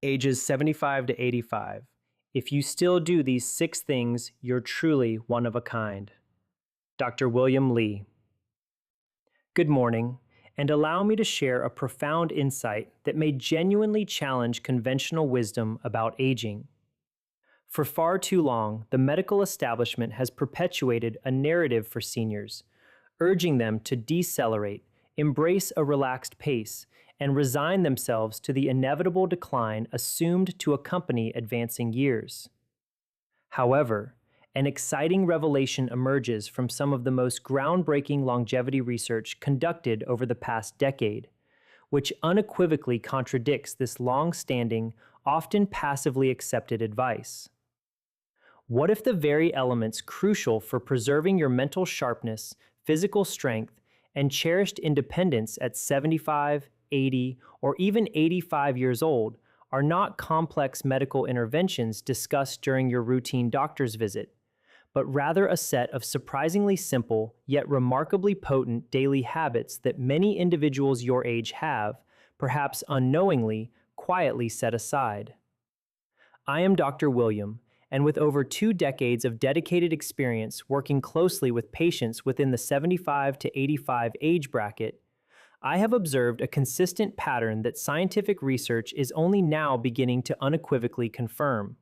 Ages 75 to 85. If you still do these 6 things, you're truly one of a kind. Dr. William Lee. Good morning, and allow me to share a profound insight that may genuinely challenge conventional wisdom about aging. For far too long, the medical establishment has perpetuated a narrative for seniors, urging them to decelerate, embrace a relaxed pace, and resign themselves to the inevitable decline assumed to accompany advancing years. However, an exciting revelation emerges from some of the most groundbreaking longevity research conducted over the past decade, which unequivocally contradicts this long-standing, often passively accepted advice. What if the very elements crucial for preserving your mental sharpness, physical strength, and cherished independence at 75, 80, or even 85 years old are not complex medical interventions discussed during your routine doctor's visit, but rather a set of surprisingly simple yet remarkably potent daily habits that many individuals your age have, perhaps unknowingly, quietly set aside? I am Dr. William, and with over 2 decades of dedicated experience working closely with patients within the 75 to 85 age bracket, I have observed a consistent pattern that scientific research is only now beginning to unequivocally confirm.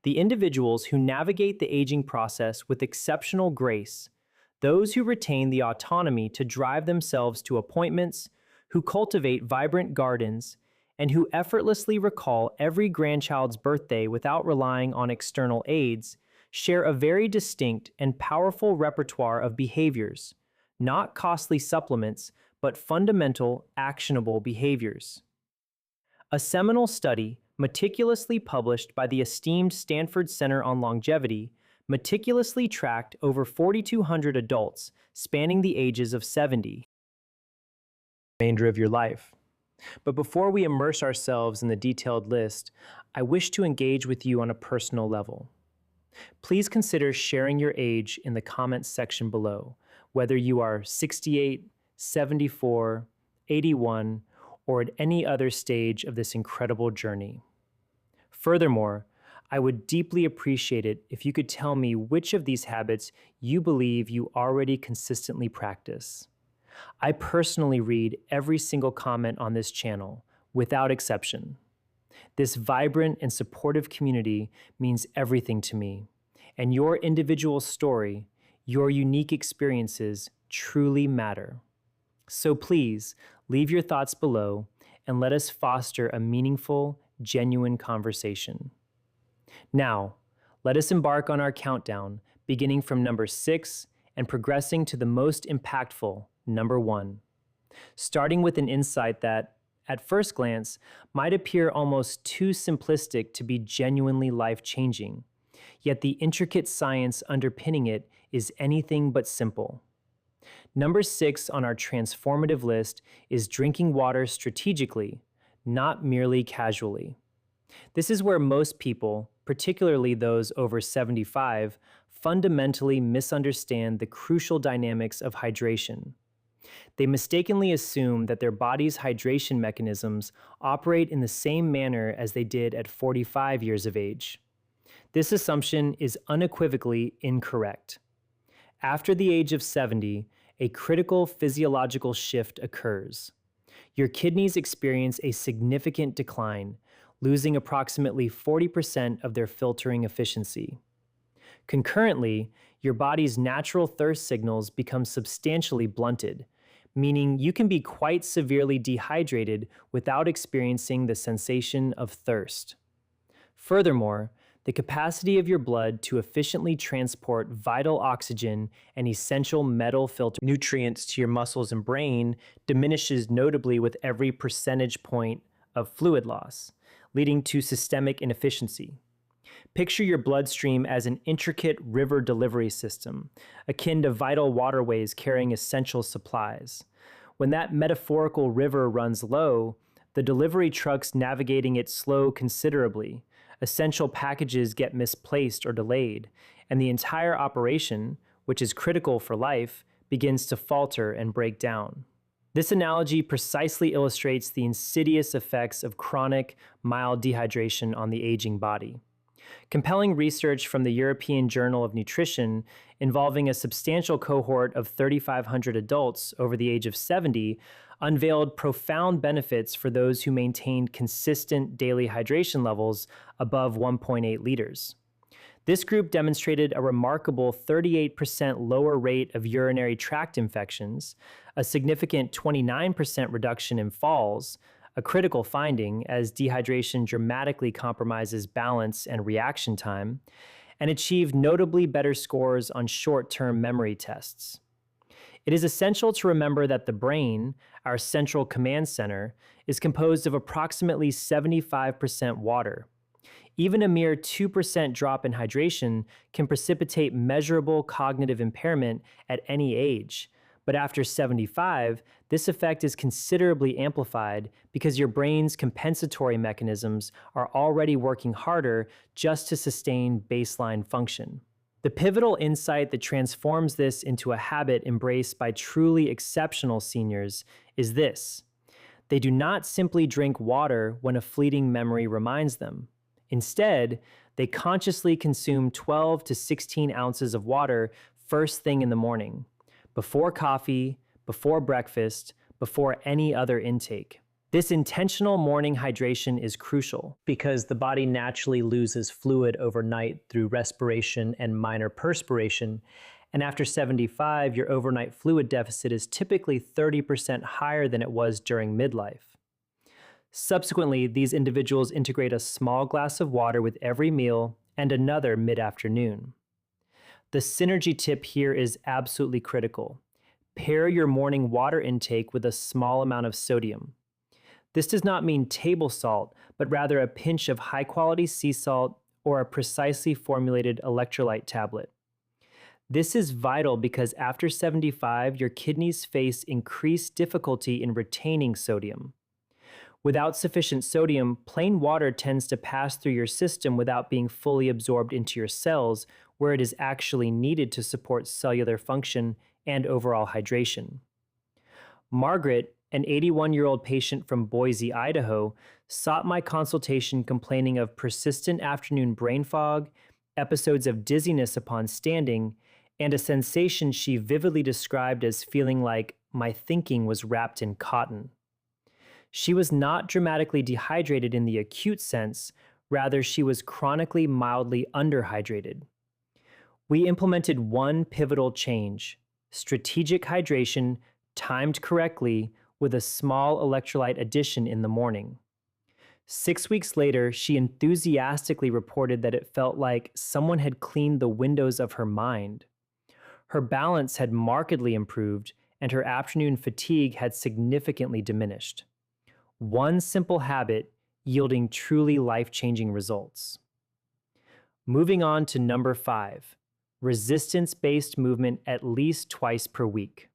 The individuals who navigate the aging process with exceptional grace, those who retain the autonomy to drive themselves to appointments, who cultivate vibrant gardens, and who effortlessly recall every grandchild's birthday without relying on external aids, share a very distinct and powerful repertoire of behaviors, not costly supplements, but fundamental, actionable behaviors. A seminal study, meticulously published by the esteemed Stanford Center on Longevity, meticulously tracked over 4,200 adults spanning the ages of 70. Remainder of your life. But before we immerse ourselves in the detailed list, I wish to engage with you on a personal level. Please consider sharing your age in the comments section below, whether you are 68, 74, 81, or at any other stage of this incredible journey. Furthermore, I would deeply appreciate it if you could tell me which of these habits you believe you already consistently practice. I personally read every single comment on this channel, without exception. This vibrant and supportive community means everything to me, and your individual story, your unique experiences truly matter. So please, leave your thoughts below and let us foster a meaningful, genuine conversation. Now, let us embark on our countdown, beginning from number 6 and progressing to the most impactful, number 1. Starting with an insight that, at first glance, might appear almost too simplistic to be genuinely life-changing, yet the intricate science underpinning it is anything but simple. Number 6 on our transformative list is drinking water strategically, not merely casually. This is where most people, particularly those over 75, fundamentally misunderstand the crucial dynamics of hydration. They mistakenly assume that their body's hydration mechanisms operate in the same manner as they did at 45 years of age. This assumption is unequivocally incorrect. After the age of 70, a critical physiological shift occurs. Your kidneys experience a significant decline, losing approximately 40% of their filtering efficiency. Concurrently, your body's natural thirst signals become substantially blunted, meaning you can be quite severely dehydrated without experiencing the sensation of thirst. Furthermore, the capacity of your blood to efficiently transport vital oxygen and essential metal filter nutrients to your muscles and brain diminishes notably with every percentage point of fluid loss, leading to systemic inefficiency. Picture your bloodstream as an intricate river delivery system, akin to vital waterways carrying essential supplies. When that metaphorical river runs low, the delivery trucks navigating it slow considerably, essential packages get misplaced or delayed, and the entire operation, which is critical for life, begins to falter and break down. This analogy precisely illustrates the insidious effects of chronic, mild dehydration on the aging body. Compelling research from the European Journal of Nutrition, involving a substantial cohort of 3,500 adults over the age of 70, unveiled profound benefits for those who maintained consistent daily hydration levels above 1.8 liters. This group demonstrated a remarkable 38% lower rate of urinary tract infections, a significant 29% reduction in falls, a critical finding as dehydration dramatically compromises balance and reaction time, and achieved notably better scores on short-term memory tests. It is essential to remember that the brain, our central command center, is composed of approximately 75% water. Even a mere 2% drop in hydration can precipitate measurable cognitive impairment at any age. But after 75, this effect is considerably amplified because your brain's compensatory mechanisms are already working harder just to sustain baseline function. The pivotal insight that transforms this into a habit embraced by truly exceptional seniors is this: they do not simply drink water when a fleeting memory reminds them. Instead, they consciously consume 12 to 16 ounces of water first thing in the morning, before coffee, before breakfast, before any other intake. This intentional morning hydration is crucial because the body naturally loses fluid overnight through respiration and minor perspiration, and after 75, your overnight fluid deficit is typically 30% higher than it was during midlife. Subsequently, these individuals integrate a small glass of water with every meal and another mid-afternoon. The synergy tip here is absolutely critical. Pair your morning water intake with a small amount of sodium. This does not mean table salt, but rather a pinch of high-quality sea salt or a precisely formulated electrolyte tablet. This is vital because after 75, your kidneys face increased difficulty in retaining sodium. Without sufficient sodium, plain water tends to pass through your system without being fully absorbed into your cells, where it is actually needed to support cellular function and overall hydration. Margaret, an 81-year-old patient from Boise, Idaho, sought my consultation complaining of persistent afternoon brain fog, episodes of dizziness upon standing, and a sensation she vividly described as feeling like my thinking was wrapped in cotton. She was not dramatically dehydrated in the acute sense, rather she was chronically mildly underhydrated. We implemented one pivotal change: strategic hydration timed correctly with a small electrolyte addition in the morning. 6 weeks later, she enthusiastically reported that it felt like someone had cleaned the windows of her mind. Her balance had markedly improved, and her afternoon fatigue had significantly diminished. One simple habit yielding truly life-changing results. Moving on to number 5, resistance-based movement at least twice per week.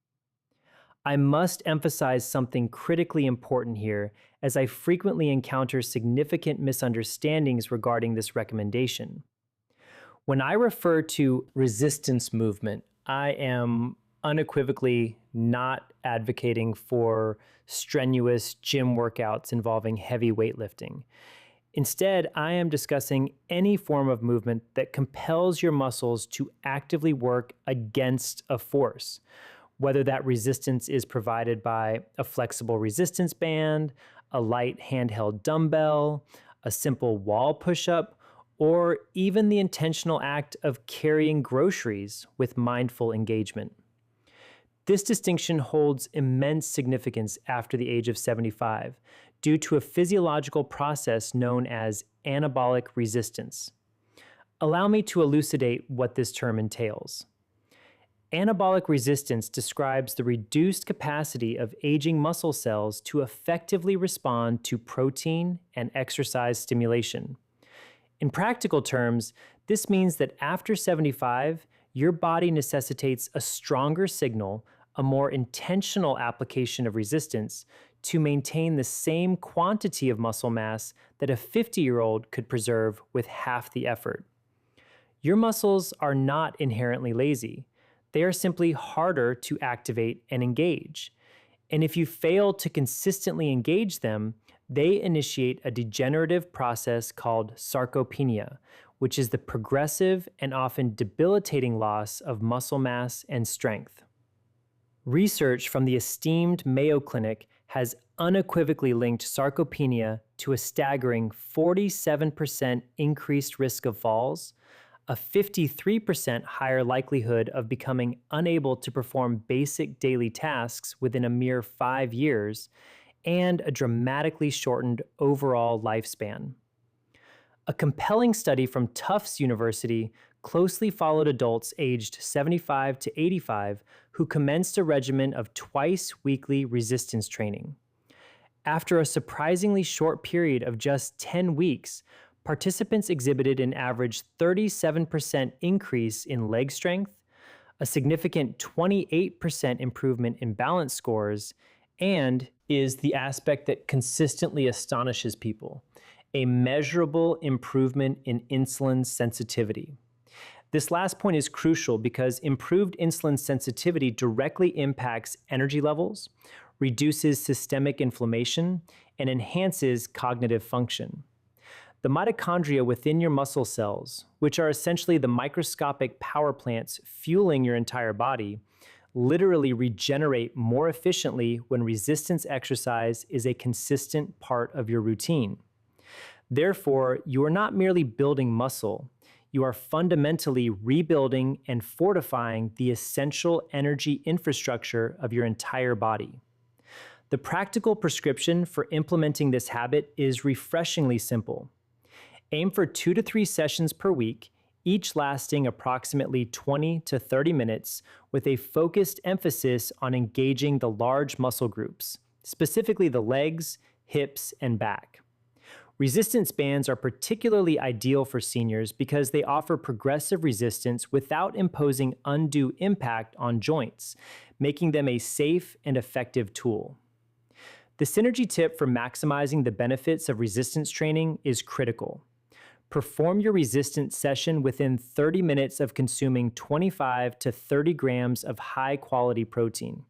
I must emphasize something critically important here, as I frequently encounter significant misunderstandings regarding this recommendation. When I refer to resistance movement, I am unequivocally not advocating for strenuous gym workouts involving heavy weightlifting. Instead, I am discussing any form of movement that compels your muscles to actively work against a force, whether that resistance is provided by a flexible resistance band, a light handheld dumbbell, a simple wall push-up, or even the intentional act of carrying groceries with mindful engagement. This distinction holds immense significance after the age of 75 due to a physiological process known as anabolic resistance. Allow me to elucidate what this term entails. Anabolic resistance describes the reduced capacity of aging muscle cells to effectively respond to protein and exercise stimulation. In practical terms, this means that after 75, your body necessitates a stronger signal, a more intentional application of resistance to maintain the same quantity of muscle mass that a 50-year-old could preserve with half the effort. Your muscles are not inherently lazy. They are simply harder to activate and engage. And if you fail to consistently engage them, they initiate a degenerative process called sarcopenia, which is the progressive and often debilitating loss of muscle mass and strength. Research from the esteemed Mayo Clinic has unequivocally linked sarcopenia to a staggering 47% increased risk of falls, a 53% higher likelihood of becoming unable to perform basic daily tasks within a mere 5 years, and a dramatically shortened overall lifespan. A compelling study from Tufts University closely followed adults aged 75 to 85 who commenced a regimen of twice-weekly resistance training. After a surprisingly short period of just 10 weeks, participants exhibited an average 37% increase in leg strength, a significant 28% improvement in balance scores, and is the aspect that consistently astonishes people, a measurable improvement in insulin sensitivity. This last point is crucial because improved insulin sensitivity directly impacts energy levels, reduces systemic inflammation, and enhances cognitive function. The mitochondria within your muscle cells, which are essentially the microscopic power plants fueling your entire body, literally regenerate more efficiently when resistance exercise is a consistent part of your routine. Therefore, you are not merely building muscle, you are fundamentally rebuilding and fortifying the essential energy infrastructure of your entire body. The practical prescription for implementing this habit is refreshingly simple. Aim for 2 to 3 sessions per week, each lasting approximately 20 to 30 minutes, with a focused emphasis on engaging the large muscle groups, specifically the legs, hips, and back. Resistance bands are particularly ideal for seniors because they offer progressive resistance without imposing undue impact on joints, making them a safe and effective tool. The synergy tip for maximizing the benefits of resistance training is critical. Perform your resistance session within 30 minutes of consuming 25 to 30 grams of high-quality protein.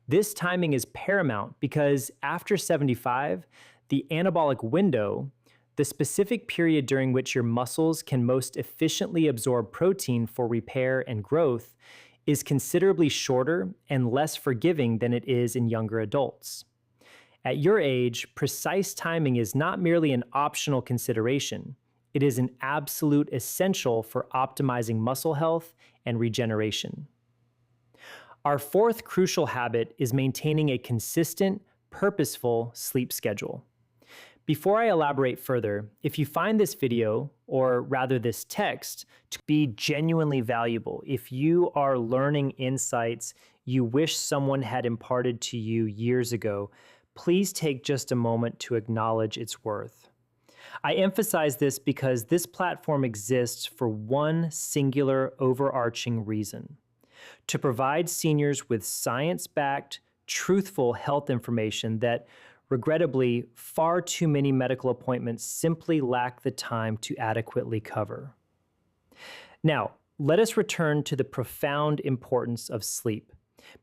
This timing is paramount because after 75, the anabolic window, the specific period during which your muscles can most efficiently absorb protein for repair and growth, is considerably shorter and less forgiving than it is in younger adults. At your age, precise timing is not merely an optional consideration, it is an absolute essential for optimizing muscle health and regeneration. Our fourth crucial habit is maintaining a consistent, purposeful sleep schedule. Before I elaborate further, if you find this video, or rather this text, to be genuinely valuable, if you are learning insights you wish someone had imparted to you years ago, please take just a moment to acknowledge its worth. I emphasize this because this platform exists for one singular overarching reason: to provide seniors with science-backed, truthful health information that, regrettably, far too many medical appointments simply lack the time to adequately cover. Now, let us return to the profound importance of sleep,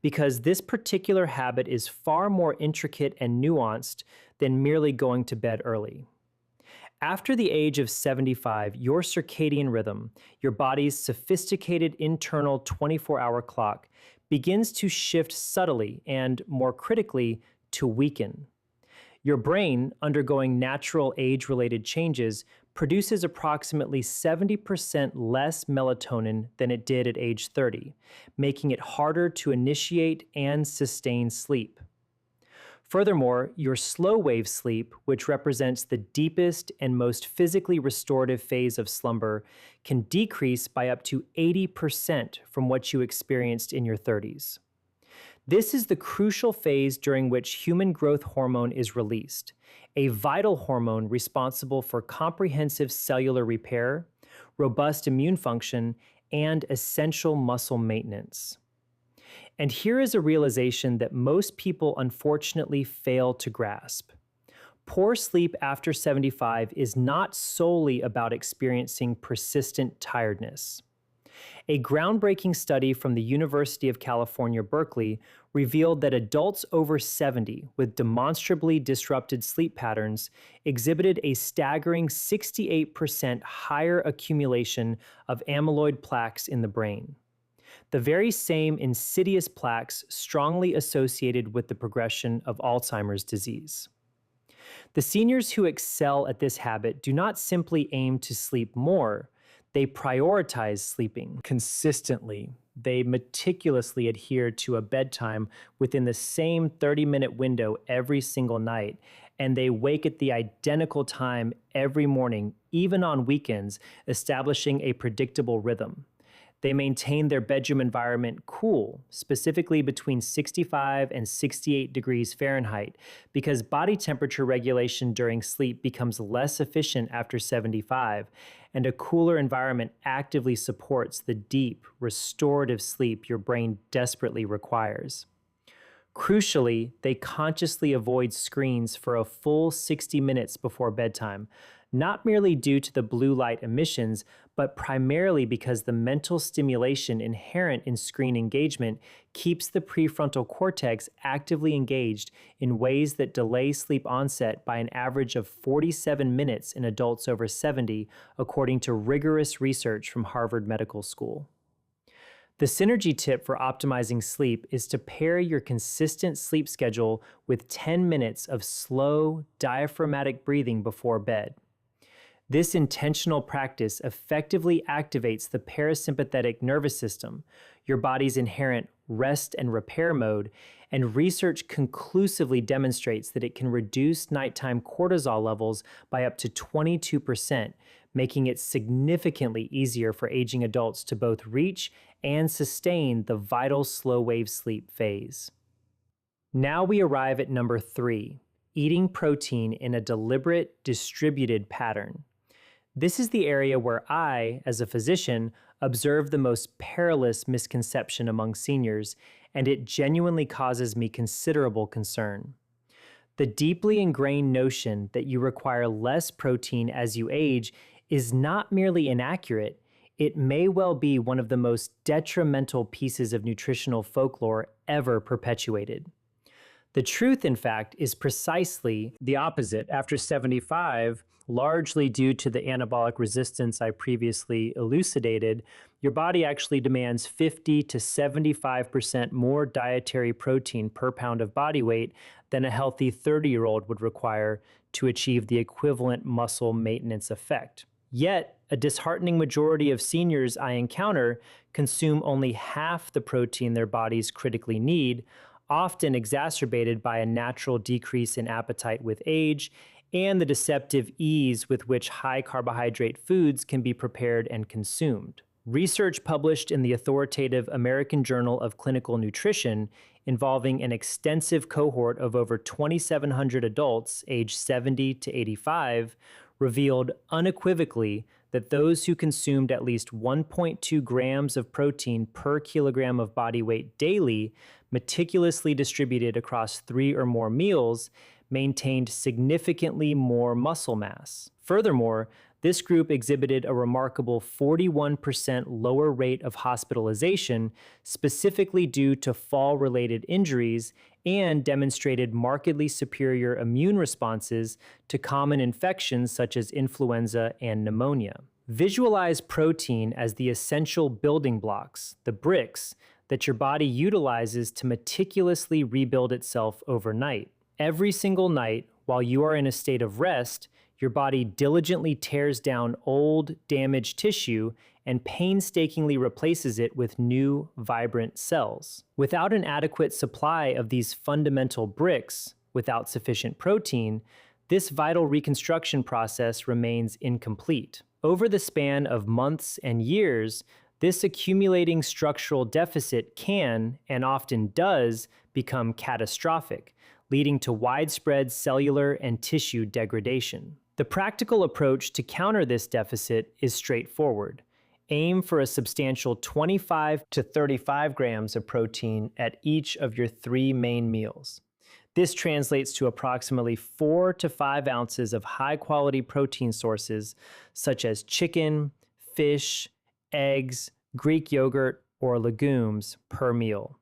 because this particular habit is far more intricate and nuanced than merely going to bed early. After the age of 75, your circadian rhythm, your body's sophisticated internal 24-hour clock, begins to shift subtly and, more critically, to weaken. Your brain, undergoing natural age-related changes, produces approximately 70% less melatonin than it did at age 30, making it harder to initiate and sustain sleep. Furthermore, your slow-wave sleep, which represents the deepest and most physically restorative phase of slumber, can decrease by up to 80% from what you experienced in your 30s. This is the crucial phase during which human growth hormone is released, a vital hormone responsible for comprehensive cellular repair, robust immune function, and essential muscle maintenance. And here is a realization that most people unfortunately fail to grasp. Poor sleep after 75 is not solely about experiencing persistent tiredness. A groundbreaking study from the University of California, Berkeley, revealed that adults over 70 with demonstrably disrupted sleep patterns exhibited a staggering 68% higher accumulation of amyloid plaques in the brain. The very same insidious plaques strongly associated with the progression of Alzheimer's disease. The seniors who excel at this habit do not simply aim to sleep more, they prioritize sleeping consistently. They meticulously adhere to a bedtime within the same 30-minute window every single night, and they wake at the identical time every morning, even on weekends, establishing a predictable rhythm. They maintain their bedroom environment cool, specifically between 65 and 68 degrees Fahrenheit, because body temperature regulation during sleep becomes less efficient after 75, and a cooler environment actively supports the deep, restorative sleep your brain desperately requires. Crucially, they consciously avoid screens for a full 60 minutes before bedtime, not merely due to the blue light emissions, but primarily because the mental stimulation inherent in screen engagement keeps the prefrontal cortex actively engaged in ways that delay sleep onset by an average of 47 minutes in adults over 70, according to rigorous research from Harvard Medical School. The synergy tip for optimizing sleep is to pair your consistent sleep schedule with 10 minutes of slow, diaphragmatic breathing before bed. This intentional practice effectively activates the parasympathetic nervous system, your body's inherent rest and repair mode, and research conclusively demonstrates that it can reduce nighttime cortisol levels by up to 22%, making it significantly easier for aging adults to both reach and sustain the vital slow-wave sleep phase. Now we arrive at number 3, eating protein in a deliberate, distributed pattern. This is the area where I, as a physician, observe the most perilous misconception among seniors, and it genuinely causes me considerable concern. The deeply ingrained notion that you require less protein as you age is not merely inaccurate, it may well be one of the most detrimental pieces of nutritional folklore ever perpetuated. The truth, in fact, is precisely the opposite. After 75, largely due to the anabolic resistance I previously elucidated, your body actually demands 50 to 75% more dietary protein per pound of body weight than a healthy 30-year-old would require to achieve the equivalent muscle maintenance effect. Yet, a disheartening majority of seniors I encounter consume only half the protein their bodies critically need, often exacerbated by a natural decrease in appetite with age and the deceptive ease with which high carbohydrate foods can be prepared and consumed. Research published in the authoritative American Journal of Clinical Nutrition, involving an extensive cohort of over 2,700 adults aged 70 to 85, revealed unequivocally that those who consumed at least 1.2 grams of protein per kilogram of body weight daily, meticulously distributed across 3 or more meals, maintained significantly more muscle mass. Furthermore, this group exhibited a remarkable 41% lower rate of hospitalization, specifically due to fall-related injuries, and demonstrated markedly superior immune responses to common infections such as influenza and pneumonia. Visualize protein as the essential building blocks, the bricks, that your body utilizes to meticulously rebuild itself overnight. Every single night, while you are in a state of rest, your body diligently tears down old, damaged tissue and painstakingly replaces it with new, vibrant cells. Without an adequate supply of these fundamental bricks, without sufficient protein, this vital reconstruction process remains incomplete. Over the span of months and years, this accumulating structural deficit can, and often does, become catastrophic, leading to widespread cellular and tissue degradation. The practical approach to counter this deficit is straightforward. Aim for a substantial 25 to 35 grams of protein at each of your 3 main meals. This translates to approximately 4 to 5 ounces of high-quality protein sources such as chicken, fish, eggs, Greek yogurt, or legumes per meal.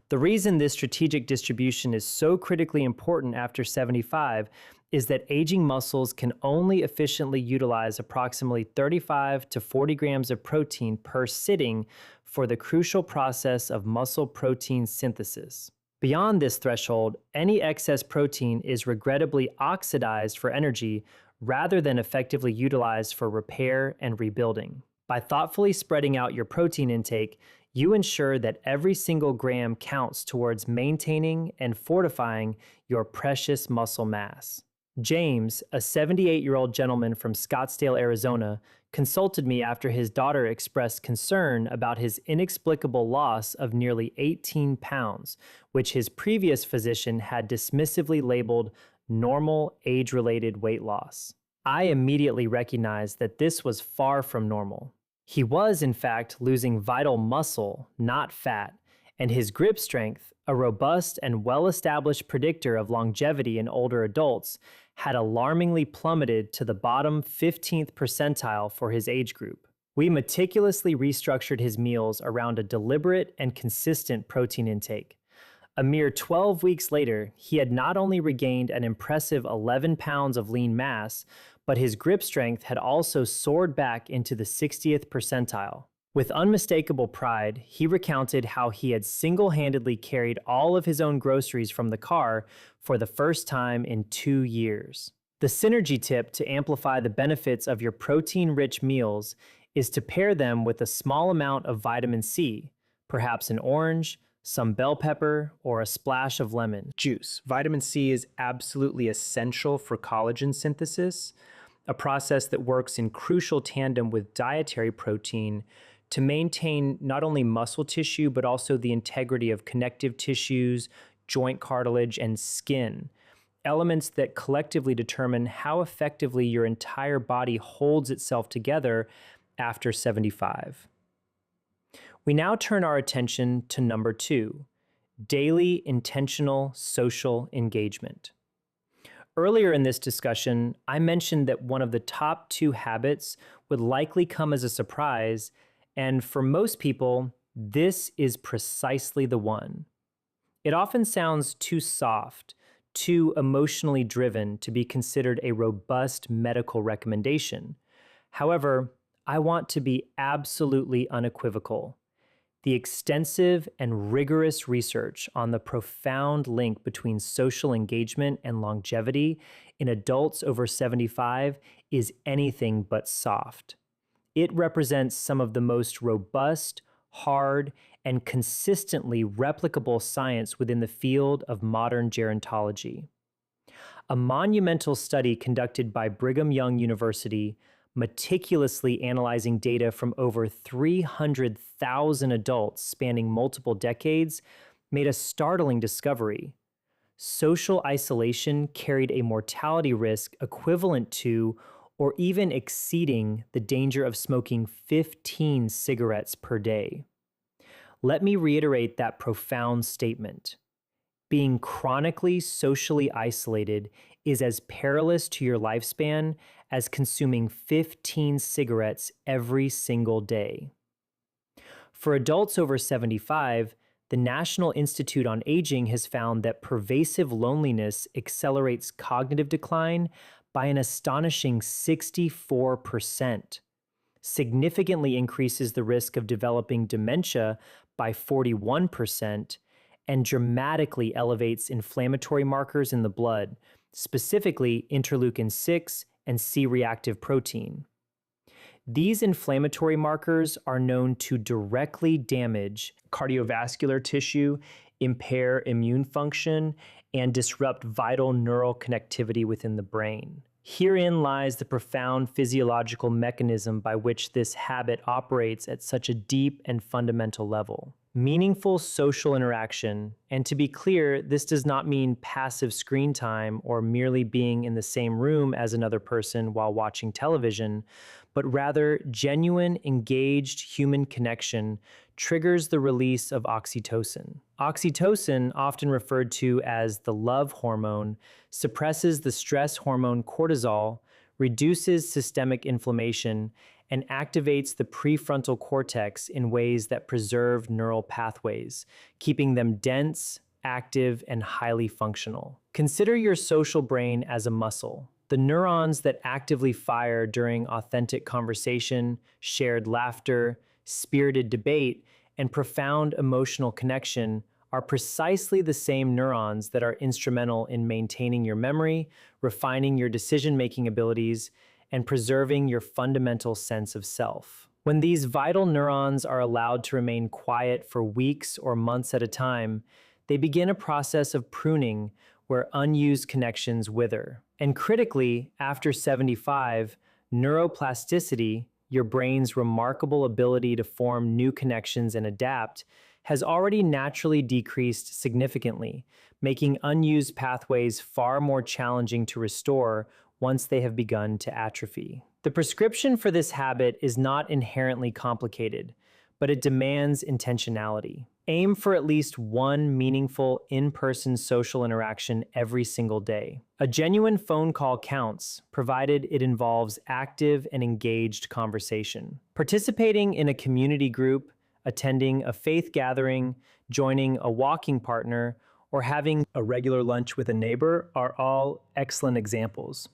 The reason this strategic distribution is so critically important after 75 is that aging muscles can only efficiently utilize approximately 35 to 40 grams of protein per sitting for the crucial process of muscle protein synthesis. Beyond this threshold, any excess protein is regrettably oxidized for energy rather than effectively utilized for repair and rebuilding. By thoughtfully spreading out your protein intake, you ensure that every single gram counts towards maintaining and fortifying your precious muscle mass. James, a 78-year-old gentleman from Scottsdale, Arizona, consulted me after his daughter expressed concern about his inexplicable loss of nearly 18 pounds, which his previous physician had dismissively labeled normal age-related weight loss. I immediately recognized that this was far from normal. He was, in fact, losing vital muscle, not fat, and his grip strength, a robust and well-established predictor of longevity in older adults, had alarmingly plummeted to the bottom 15th percentile for his age group. We meticulously restructured his meals around a deliberate and consistent protein intake. A mere 12 weeks later, he had not only regained an impressive 11 pounds of lean mass, but his grip strength had also soared back into the 60th percentile. With unmistakable pride, he recounted how he had single-handedly carried all of his own groceries from the car for the first time in 2 years. The synergy tip to amplify the benefits of your protein-rich meals is to pair them with a small amount of vitamin C, perhaps an orange, some bell pepper, or a splash of lemon juice. Vitamin C is absolutely essential for collagen synthesis, a process that works in crucial tandem with dietary protein to maintain not only muscle tissue, but also the integrity of connective tissues, joint cartilage, and skin, elements that collectively determine how effectively your entire body holds itself together after 75. We now turn our attention to number 2, daily intentional social engagement. Earlier in this discussion, I mentioned that one of the top 2 habits would likely come as a surprise, and for most people, this is precisely the one. It often sounds too soft, too emotionally driven to be considered a robust medical recommendation. However, I want to be absolutely unequivocal. The extensive and rigorous research on the profound link between social engagement and longevity in adults over 75 is anything but soft. It represents some of the most robust, hard, and consistently replicable science within the field of modern gerontology. A monumental study conducted by Brigham Young University, meticulously analyzing data from over 300,000 adults spanning multiple decades, made a startling discovery. Social isolation carried a mortality risk equivalent to or even exceeding the danger of smoking 15 cigarettes per day. Let me reiterate that profound statement. Being chronically socially isolated is as perilous to your lifespan as consuming 15 cigarettes every single day. For adults over 75, the National Institute on Aging has found that pervasive loneliness accelerates cognitive decline by an astonishing 64%, significantly increases the risk of developing dementia by 41%, and dramatically elevates inflammatory markers in the blood, specifically interleukin-6 and C-reactive protein. These inflammatory markers are known to directly damage cardiovascular tissue, impair immune function, and disrupt vital neural connectivity within the brain. Herein lies the profound physiological mechanism by which this habit operates at such a deep and fundamental level. Meaningful social interaction, and to be clear, this does not mean passive screen time or merely being in the same room as another person while watching television, but rather genuine, engaged human connection triggers the release of oxytocin. Oxytocin, often referred to as the love hormone, suppresses the stress hormone cortisol, reduces systemic inflammation, and activates the prefrontal cortex in ways that preserve neural pathways, keeping them dense, active, and highly functional. Consider your social brain as a muscle. The neurons that actively fire during authentic conversation, shared laughter, spirited debate, and profound emotional connection are precisely the same neurons that are instrumental in maintaining your memory, refining your decision-making abilities, and preserving your fundamental sense of self. When these vital neurons are allowed to remain quiet for weeks or months at a time, they begin a process of pruning where unused connections wither. And critically, after 75, neuroplasticity, your brain's remarkable ability to form new connections and adapt, has already naturally decreased significantly, making unused pathways far more challenging to restore once they have begun to atrophy. The prescription for this habit is not inherently complicated, but it demands intentionality. Aim for at least one meaningful in-person social interaction every single day. A genuine phone call counts, provided it involves active and engaged conversation. Participating in a community group, attending a faith gathering, joining a walking partner, or having a regular lunch with a neighbor are all excellent examples.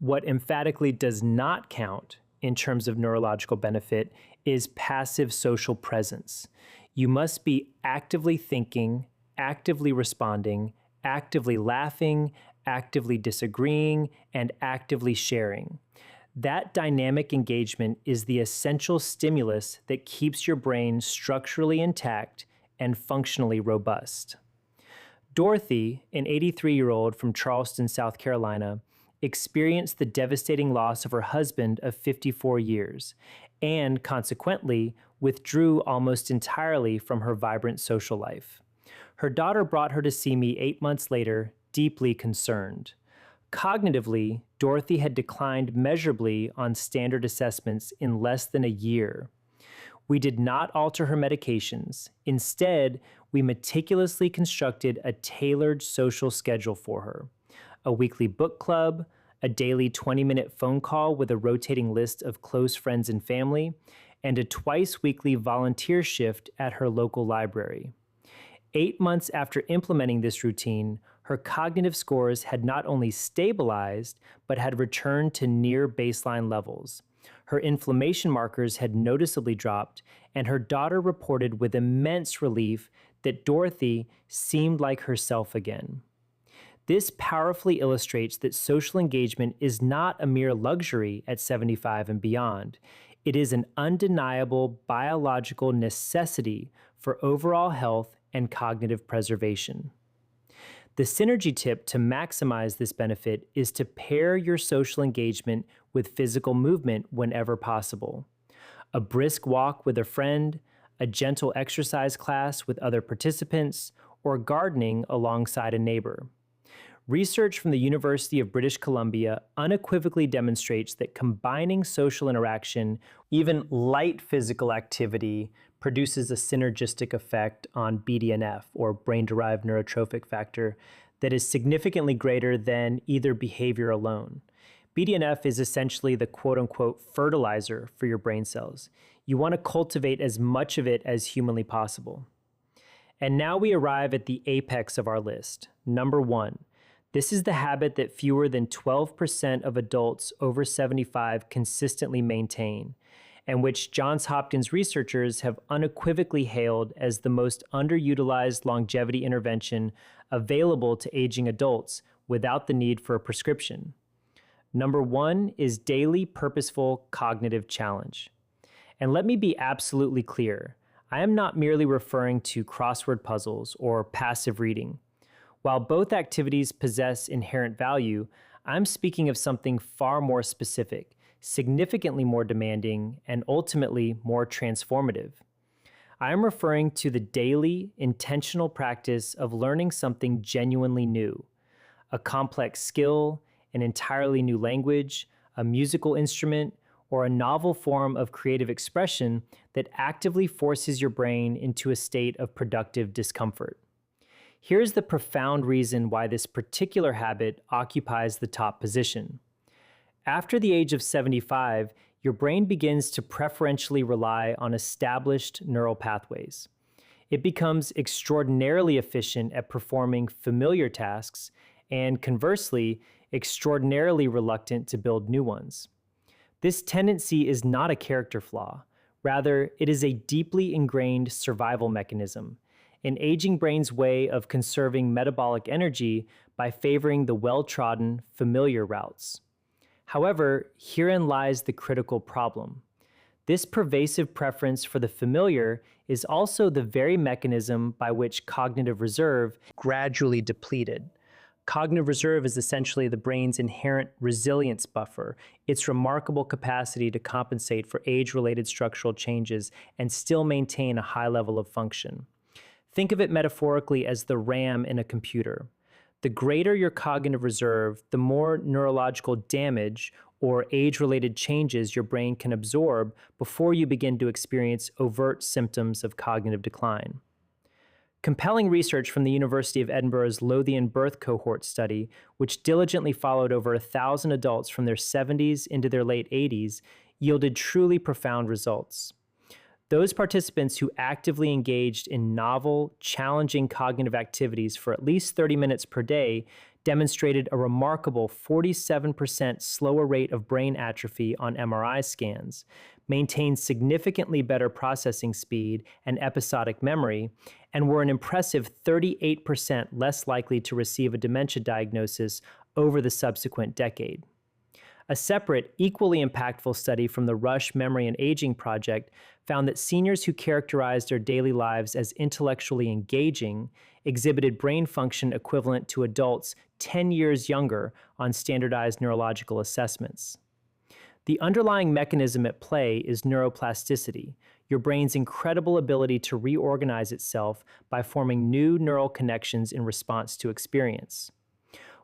What emphatically does not count in terms of neurological benefit is passive social presence. You must be actively thinking, actively responding, actively laughing, actively disagreeing, and actively sharing. That dynamic engagement is the essential stimulus that keeps your brain structurally intact and functionally robust. Dorothy, an 83-year-old from Charleston, South Carolina, experienced the devastating loss of her husband of 54 years and, consequently, withdrew almost entirely from her vibrant social life. Her daughter brought her to see me 8 months later, deeply concerned. Cognitively, Dorothy had declined measurably on standard assessments in less than a year. We did not alter her medications. Instead, we meticulously constructed a tailored social schedule for her: a weekly book club, a daily 20-minute phone call with a rotating list of close friends and family, and a twice-weekly volunteer shift at her local library. 8 months after implementing this routine, her cognitive scores had not only stabilized, but had returned to near baseline levels. Her inflammation markers had noticeably dropped, and her daughter reported with immense relief that Dorothy seemed like herself again. This powerfully illustrates that social engagement is not a mere luxury at 75 and beyond. It is an undeniable biological necessity for overall health and cognitive preservation. The synergy tip to maximize this benefit is to pair your social engagement with physical movement whenever possible. A brisk walk with a friend, a gentle exercise class with other participants, or gardening alongside a neighbor. Research from the University of British Columbia unequivocally demonstrates that combining social interaction, even light physical activity, produces a synergistic effect on BDNF, or brain-derived neurotrophic factor, that is significantly greater than either behavior alone. BDNF is essentially the quote-unquote fertilizer for your brain cells. You want to cultivate as much of it as humanly possible. And now we arrive at the apex of our list. Number 1. This is the habit that fewer than 12% of adults over 75 consistently maintain, and which Johns Hopkins researchers have unequivocally hailed as the most underutilized longevity intervention available to aging adults without the need for a prescription. Number 1 is daily purposeful cognitive challenge. And let me be absolutely clear, I am not merely referring to crossword puzzles or passive reading. While both activities possess inherent value, I'm speaking of something far more specific, significantly more demanding, and ultimately more transformative. I am referring to the daily, intentional practice of learning something genuinely new, a complex skill, an entirely new language, a musical instrument, or a novel form of creative expression that actively forces your brain into a state of productive discomfort. Here's the profound reason why this particular habit occupies the top position. After the age of 75, your brain begins to preferentially rely on established neural pathways. It becomes extraordinarily efficient at performing familiar tasks and, conversely, extraordinarily reluctant to build new ones. This tendency is not a character flaw. Rather, it is a deeply ingrained survival mechanism, an aging brain's way of conserving metabolic energy by favoring the well-trodden, familiar routes. However, herein lies the critical problem. This pervasive preference for the familiar is also the very mechanism by which cognitive reserve gradually depleted. Cognitive reserve is essentially the brain's inherent resilience buffer, its remarkable capacity to compensate for age-related structural changes and still maintain a high level of function. Think of it metaphorically as the RAM in a computer. The greater your cognitive reserve, the more neurological damage or age-related changes your brain can absorb before you begin to experience overt symptoms of cognitive decline. Compelling research from the University of Edinburgh's Lothian birth cohort study, which diligently followed over 1,000 adults from their 70s into their late 80s, yielded truly profound results. Those participants who actively engaged in novel, challenging cognitive activities for at least 30 minutes per day demonstrated a remarkable 47% slower rate of brain atrophy on MRI scans, maintained significantly better processing speed and episodic memory, and were an impressive 38% less likely to receive a dementia diagnosis over the subsequent decade. A separate, equally impactful study from the Rush Memory and Aging Project found that seniors who characterized their daily lives as intellectually engaging exhibited brain function equivalent to adults 10 years younger on standardized neurological assessments. The underlying mechanism at play is neuroplasticity, your brain's incredible ability to reorganize itself by forming new neural connections in response to experience.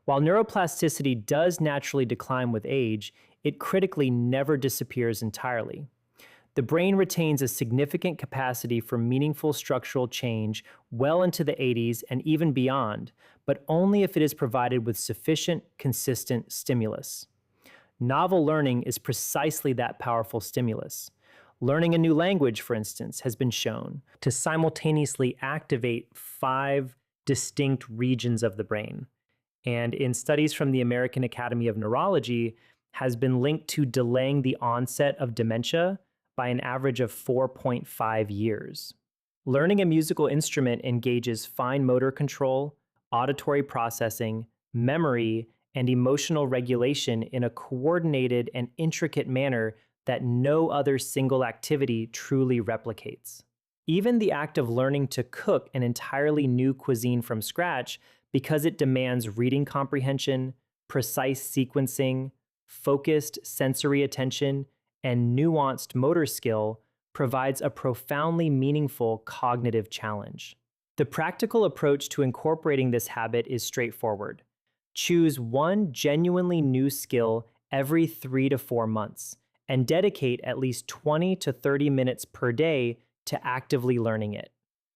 While neuroplasticity does naturally decline with age, it critically never disappears entirely. The brain retains a significant capacity for meaningful structural change well into the 80s and even beyond, but only if it is provided with sufficient, consistent stimulus. Novel learning is precisely that powerful stimulus. Learning a new language, for instance, has been shown to simultaneously activate 5 distinct regions of the brain, and in studies from the American Academy of Neurology, has been linked to delaying the onset of dementia by an average of 4.5 years. Learning a musical instrument engages fine motor control, auditory processing, memory, and emotional regulation in a coordinated and intricate manner that no other single activity truly replicates. Even the act of learning to cook an entirely new cuisine from scratch, because it demands reading comprehension, precise sequencing, focused sensory attention, and nuanced motor skill, provides a profoundly meaningful cognitive challenge. The practical approach to incorporating this habit is straightforward. Choose one genuinely new skill every 3 to 4 months, and dedicate at least 20 to 30 minutes per day to actively learning it.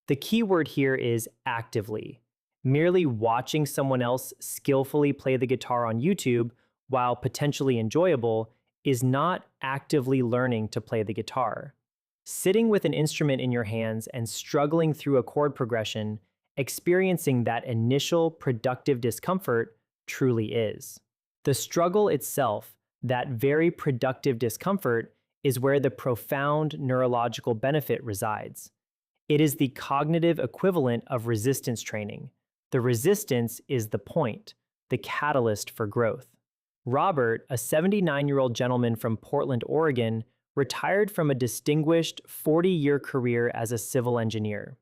The key word here is actively. Merely watching someone else skillfully play the guitar on YouTube, while potentially enjoyable, is not actively learning to play the guitar. Sitting with an instrument in your hands and struggling through a chord progression, experiencing that initial productive discomfort, truly is. The struggle itself, that very productive discomfort, is where the profound neurological benefit resides. It is the cognitive equivalent of resistance training. The resistance is the point, the catalyst for growth. Robert, a 79-year-old gentleman from Portland, Oregon, retired from a distinguished 40-year career as a civil engineer.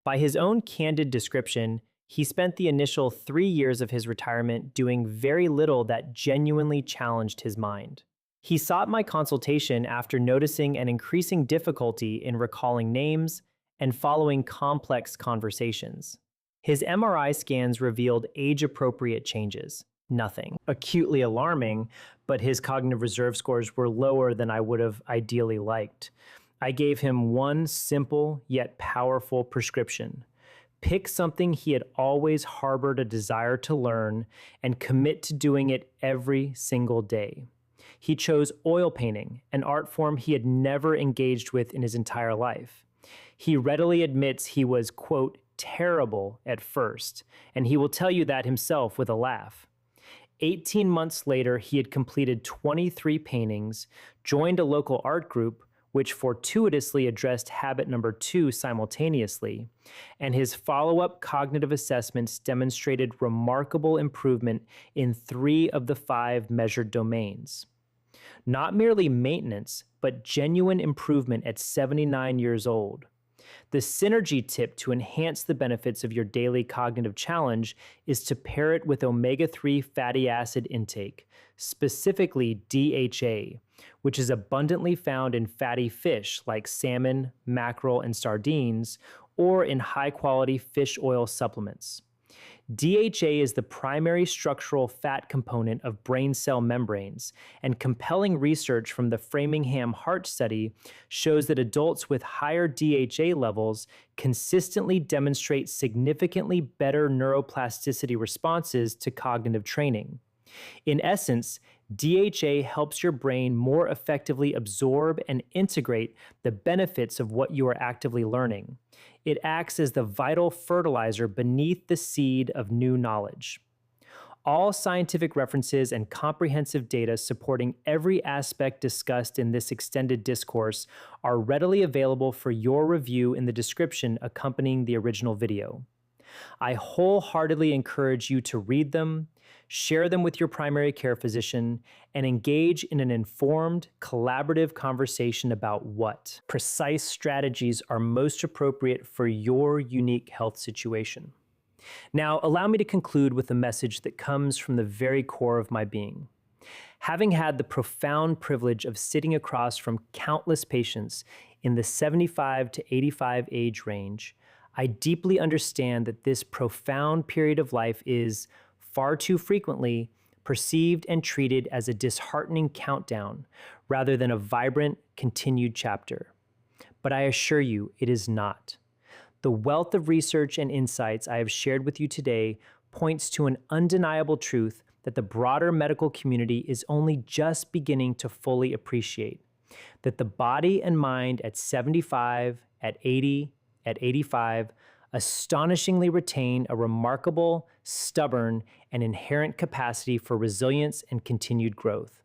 By his own candid description, he spent the initial 3 years of his retirement doing very little that genuinely challenged his mind. He sought my consultation after noticing an increasing difficulty in recalling names and following complex conversations. His MRI scans revealed age-appropriate changes. Nothing acutely alarming, but his cognitive reserve scores were lower than I would have ideally liked. I gave him one simple yet powerful prescription. Pick something he had always harbored a desire to learn and commit to doing it every single day. He chose oil painting, an art form he had never engaged with in his entire life. He readily admits he was, quote, terrible at first, and he will tell you that himself with a laugh. 18 months later, he had completed 23 paintings, joined a local art group, which fortuitously addressed habit number 2 simultaneously, and his follow-up cognitive assessments demonstrated remarkable improvement in 3 of the 5 measured domains. Not merely maintenance, but genuine improvement at 79 years old. The synergy tip to enhance the benefits of your daily cognitive challenge is to pair it with omega-3 fatty acid intake, specifically DHA, which is abundantly found in fatty fish like salmon, mackerel, and sardines, or in high-quality fish oil supplements. DHA is the primary structural fat component of brain cell membranes, and compelling research from the Framingham Heart Study shows that adults with higher DHA levels consistently demonstrate significantly better neuroplasticity responses to cognitive training. In essence, DHA helps your brain more effectively absorb and integrate the benefits of what you are actively learning. It acts as the vital fertilizer beneath the seed of new knowledge. All scientific references and comprehensive data supporting every aspect discussed in this extended discourse are readily available for your review in the description accompanying the original video. I wholeheartedly encourage you to read them, share them with your primary care physician, and engage in an informed, collaborative conversation about what precise strategies are most appropriate for your unique health situation. Now, allow me to conclude with a message that comes from the very core of my being. Having had the profound privilege of sitting across from countless patients in the 75 to 85 age range, I deeply understand that this profound period of life is, far too frequently, perceived and treated as a disheartening countdown rather than a vibrant, continued chapter. But I assure you, it is not. The wealth of research and insights I have shared with you today points to an undeniable truth that the broader medical community is only just beginning to fully appreciate. That the body and mind at 75, at 80, at 85, astonishingly retain a remarkable, stubborn, and inherent capacity for resilience and continued growth.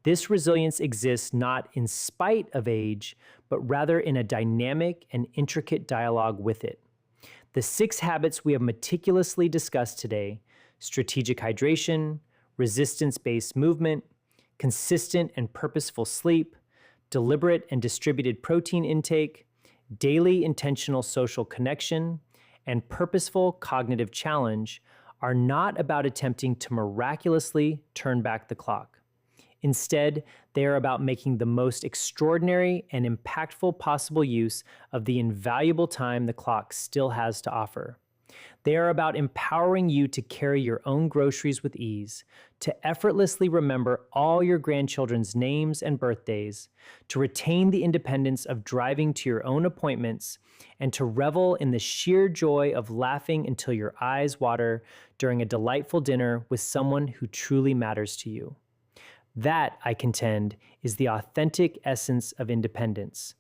This resilience exists not in spite of age, but rather in a dynamic and intricate dialogue with it. The 6 habits we have meticulously discussed today, strategic hydration, resistance-based movement, consistent and purposeful sleep, deliberate and distributed protein intake, daily intentional social connection, and purposeful cognitive challenge, are not about attempting to miraculously turn back the clock. Instead, they are about making the most extraordinary and impactful possible use of the invaluable time the clock still has to offer. They are about empowering you to carry your own groceries with ease, to effortlessly remember all your grandchildren's names and birthdays, to retain the independence of driving to your own appointments, and to revel in the sheer joy of laughing until your eyes water during a delightful dinner with someone who truly matters to you. That, I contend, is the authentic essence of independence.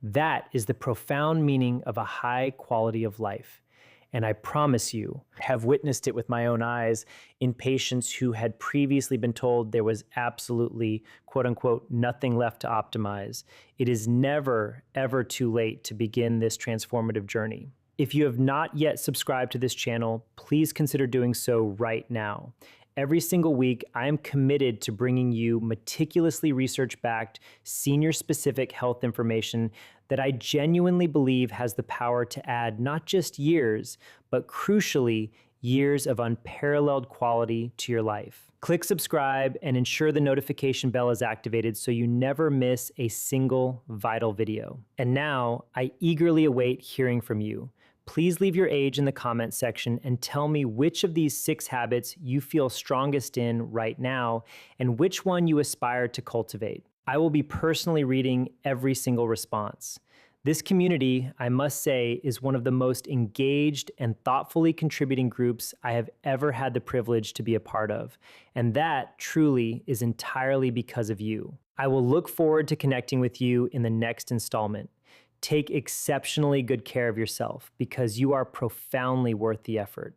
That is the profound meaning of a high quality of life. And I promise you, have witnessed it with my own eyes in patients who had previously been told there was absolutely, quote unquote, nothing left to optimize. It is never, ever too late to begin this transformative journey. If you have not yet subscribed to this channel, please consider doing so right now. Every single week, I am committed to bringing you meticulously research-backed, senior-specific health information that I genuinely believe has the power to add not just years, but crucially, years of unparalleled quality to your life. Click subscribe and ensure the notification bell is activated so you never miss a single vital video. And now, I eagerly await hearing from you. Please leave your age in the comment section and tell me which of these 6 habits you feel strongest in right now and which one you aspire to cultivate. I will be personally reading every single response. This community, I must say, is one of the most engaged and thoughtfully contributing groups I have ever had the privilege to be a part of, and that truly is entirely because of you. I will look forward to connecting with you in the next installment. Take exceptionally good care of yourself because you are profoundly worth the effort.